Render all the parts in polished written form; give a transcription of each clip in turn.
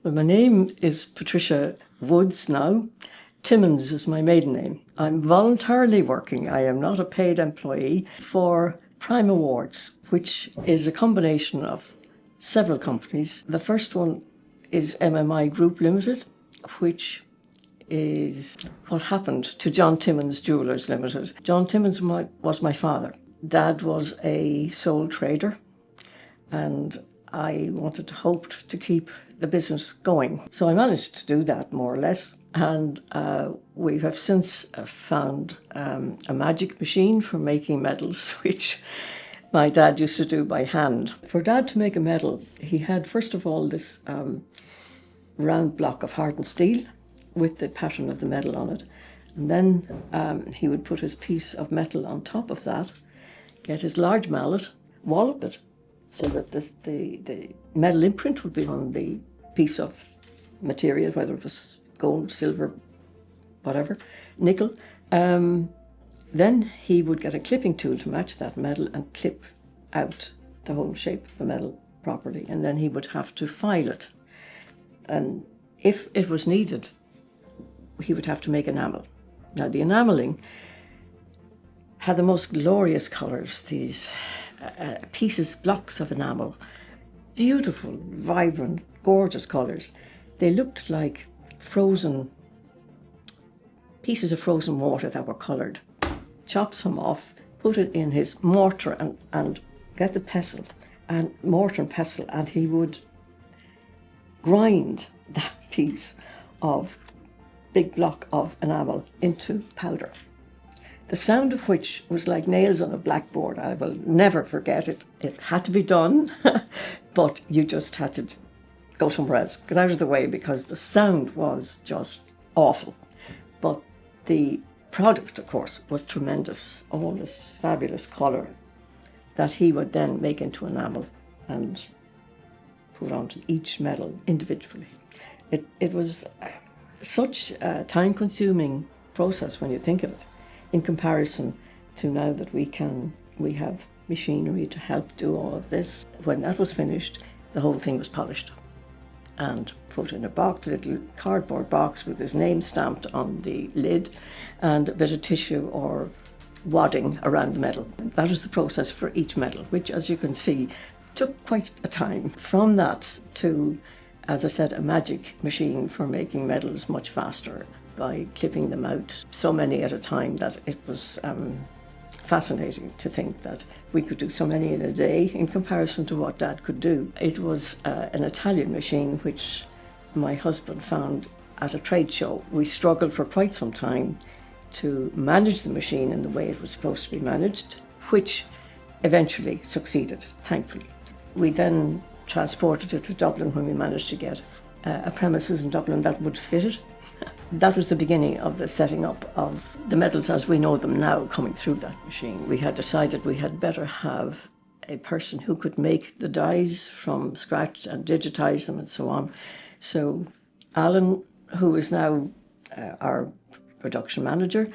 Well, my name is Patricia Woods now. Timmins is my maiden name. I'm voluntarily working, I am not a paid employee, for Prime Awards, which is a combination of several companies. The first one is MMI Group Limited, which is what happened to John Timmins Jewellers Limited. John Timmins was my father. Dad was a sole trader, and I hoped to keep the business going. So I managed to do that more or less. And we have since found a magic machine for making medals, which my dad used to do by hand. For Dad to make a medal, he had first of all this round block of hardened steel with the pattern of the medal on it. And then he would put his piece of metal on top of that, get his large mallet, wallop it, so that the metal imprint would be on the piece of material, whether it was gold, silver, whatever, nickel. Then he would get a clipping tool to match that metal and clip out the whole shape of the metal properly. And then he would have to file it. And if it was needed, he would have to make enamel. Now, the enameling had the most glorious colours, these blocks of enamel, beautiful, vibrant, gorgeous colours. They looked like pieces of frozen water that were coloured. Chop some off, put it in his mortar and get the pestle, and mortar and pestle, and he would grind that big block of enamel into powder. The sound of which was like nails on a blackboard. I will never forget it. It had to be done, but you just had to go somewhere else, get out of the way, because the sound was just awful. But the product, of course, was tremendous. All this fabulous colour that he would then make into enamel and put onto each medal individually. It was such a time-consuming process when you think of it, in comparison to now that we have machinery to help do all of this. When that was finished, the whole thing was polished and put in a little cardboard box with his name stamped on the lid and a bit of tissue or wadding around the medal. That was the process for each medal, which, as you can see, took quite a time. From that to, as I said, a magic machine for making medals much faster by clipping them out, so many at a time, that it was fascinating to think that we could do so many in a day in comparison to what Dad could do. It was an Italian machine which my husband found at a trade show. We struggled for quite some time to manage the machine in the way it was supposed to be managed, which eventually succeeded, thankfully. We then transported it to Dublin when we managed to get a premises in Dublin that would fit it. That was the beginning of the setting up of the medals as we know them now coming through that machine. We had decided we had better have a person who could make the dies from scratch and digitise them and so on. So Alan, who is now our production manager,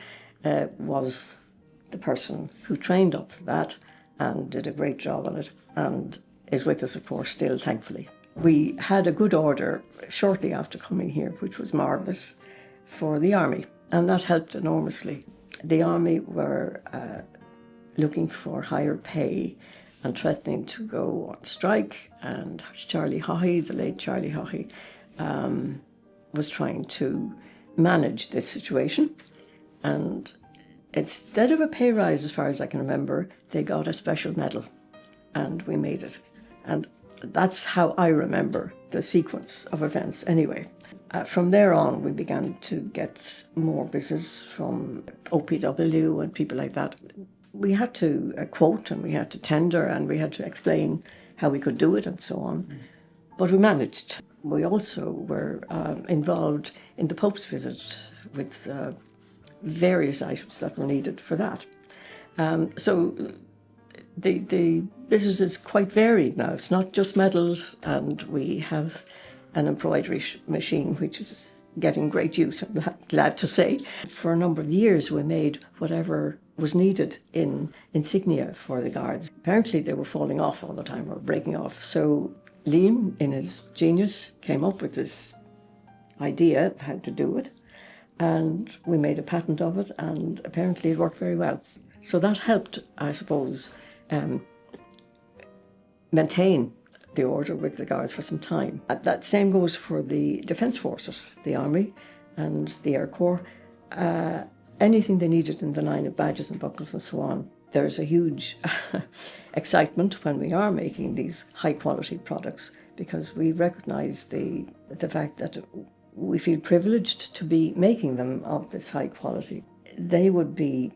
was the person who trained up for that and did a great job on it, and is with us, of course, still, thankfully. We had a good order shortly after coming here, which was marvellous, for the Army, and that helped enormously. The Army were looking for higher pay and threatening to go on strike, and Charlie Haughey, the late Charlie Haughey, was trying to manage this situation, and instead of a pay rise, as far as I can remember, they got a special medal, and we made it. And that's how I remember the sequence of events anyway. From there on, we began to get more business from OPW and people like that. We had to quote, and we had to tender, and we had to explain how we could do it and so on. But we managed. We also were involved in the Pope's visit with various items that were needed for that. So the business is quite varied now. It's not just medals, and we have an embroidery machine which is getting great use, I'm glad to say. For a number of years we made whatever was needed in insignia for the guards. Apparently they were falling off all the time or breaking off, so Liam, in his genius, came up with this idea of how to do it, and we made a patent of it, and apparently it worked very well. So that helped, I suppose, maintain the order with the Guards for some time. That same goes for the Defence Forces, the Army and the Air Corps. Anything they needed in the line of badges and buckles and so on. There's a huge excitement when we are making these high quality products, because we recognise the fact that we feel privileged to be making them of this high quality. They would be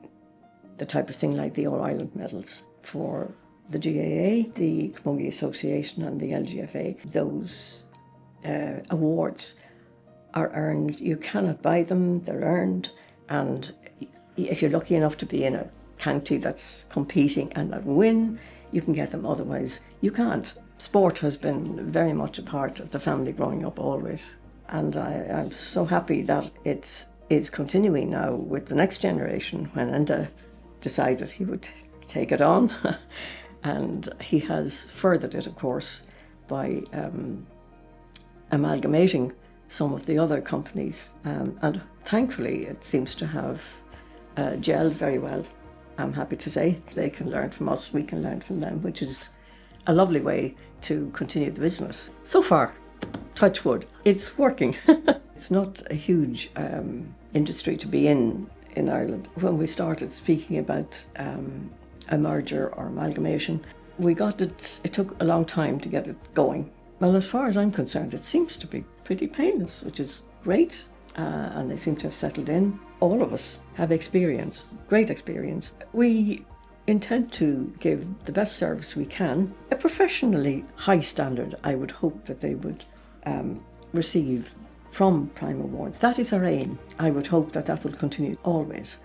the type of thing like the All-Ireland medals for the GAA, the Camogie Association and the LGFA. Those awards are earned. You cannot buy them, they're earned, and if you're lucky enough to be in a county that's competing and that win, you can get them, otherwise you can't. Sport has been very much a part of the family growing up always, and I'm so happy that it is continuing now with the next generation when Enda decided he would take it on. And he has furthered it, of course, by amalgamating some of the other companies. And thankfully, it seems to have gelled very well, I'm happy to say. They can learn from us, we can learn from them, which is a lovely way to continue the business. So far, touch wood, it's working. It's not a huge industry to be in Ireland. When we started speaking about a merger or amalgamation, it took a long time to get it going. Well, as far as I'm concerned, it seems to be pretty painless, which is great, and they seem to have settled in. All of us have experience, great experience. We intend to give the best service we can, a professionally high standard. I would hope that they would receive from Prime Awards. That is our aim. I would hope that that will continue always.